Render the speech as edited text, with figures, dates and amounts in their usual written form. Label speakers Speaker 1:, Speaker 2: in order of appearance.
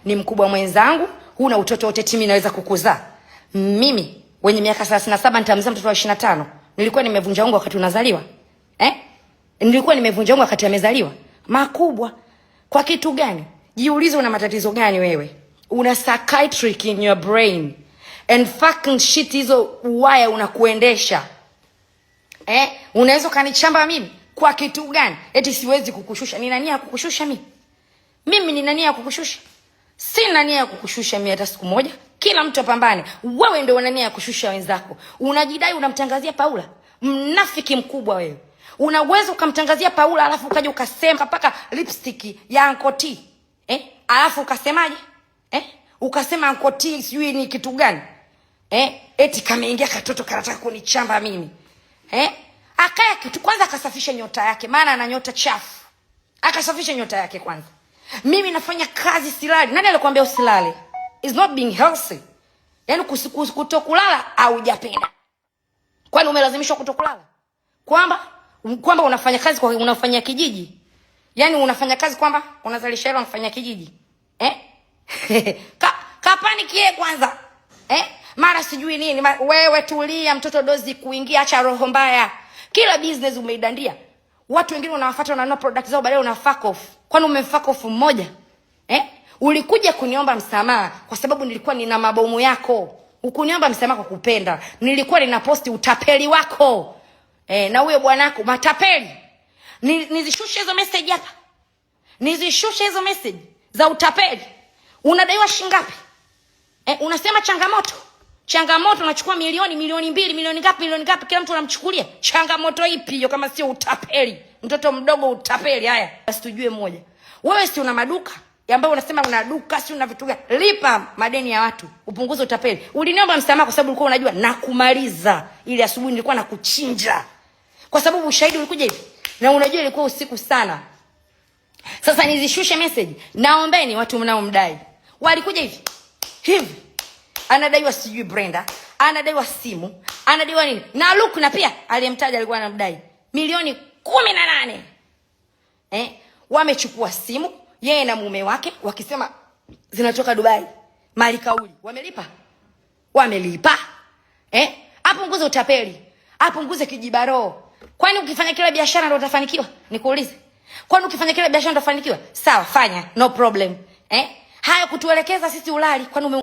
Speaker 1: ni mkubwa mwenzangu, huna utoto wote timi naweza kukuzaa. Mimi wenye miaka 37 nitamzaa mtoto wa 25. Nilikuwa nimevunja ungo wakati unazaliwa? Nilikuwa nimevunja ungo wakati amezaliwa? Makubwa. Kwa kitu gani? Jiulize una matatizo gani wewe? Una psychiatric in your brain. And fucking shit hizo waya unakuendesha. Unaweza kanichamba mimi? Kwa kitu gani? Eti siwezi kukushusha. Nina nia ya kukushusha mimi? Mimi nina nia ya kukushusha? Sina nia ya kukushusha mimi hata siku moja. Kila mtu apambane. Wewe ndio una nia ya kushusha wenzako. Unajidai unamtangazia Paula. Mnafiki mkubwa wewe. Unaweza ukamtangazia Paula alafu ukaja ukasema paka lipstick ya Uncle T. Alafu ukasemaje? Ukasema Uncle T sijui ni kitu gani? Eti kameingia katoto kanataka kunichamba mimi. Akaya kitu kwanza akasafisha nyota yake, maana ana nyota chafu. Akasafisha nyota yake kwanza. Mimi nafanya kazi silali. Nani alikwambia usilale? It's not being healthy. Yaani kutokulala au hujapenda. Kwani umelazimishwa kutokulala? Kwamba unafanya kazi kwa unafanya kijiji. Yaani unafanya kazi kwamba unazalisha hela unafanya kijiji. Kapanikie kwanza. Mara sijui nini. Wewe tulia, mtoto dozi kuingia, acha roho mbaya. Kila business umeidandia. Watu wengine unawafuata wananua product zao baadaye una fuck off. Kwani umefuck off mmoja? Ulikuja kuniomba msamaha kwa sababu nilikuwa nina mabomu yako. Ukuniomba msamaha kwa kupenda. Nilikuwa nina posti utapeli wako. Na huyo bwanako matapeli. Nizishushe hizo message hapa. Nizishushe hizo message za utapeli. Unadaiwa shingapi? Unasema changamoto. Changamoto unachukua milioni 2, milioni ngapi kila mtu anamchukulia. Changamoto ipi hiyo kama sio utapeli? Mtoto mdogo utapeli. Haya, basi tujue moja. Wewe si una maduka ambayo unasema una duka, si una vitu gani? Lipa madeni ya watu, upunguze utapeli. Uliniomba msamaha kwa sababu ulikuwa unajua nakumaliza. Ili asubuhi nilikuwa nakuchinja. Kwa sababu ushahidi ulikuja hivi. Na unajua ilikuwa usiku sana. Sasa nizishushe message. Naombeni watu mnaomdai. Walikuja hivi. Hivi. Anadaiwa sijui Brenda, anadaiwa simu, anadaiwa nini? Na Luke na pia aliyemtaja alikuwa anamdai milioni 18. Wamechukua simu yeye na mume wake wakisema zinatoka Dubai. Mali kauli. Wamelipa? Wamelipa. Apunguze utapeli. Apunguze kijibaro. Kwani ukifanya kila biashara ndio utafanikiwa? Nikuulize. Kwani ukifanya kila biashara ndio utafanikiwa? Sawa, fanya, no problem. Haya kutuelekeza sisi ulali kwani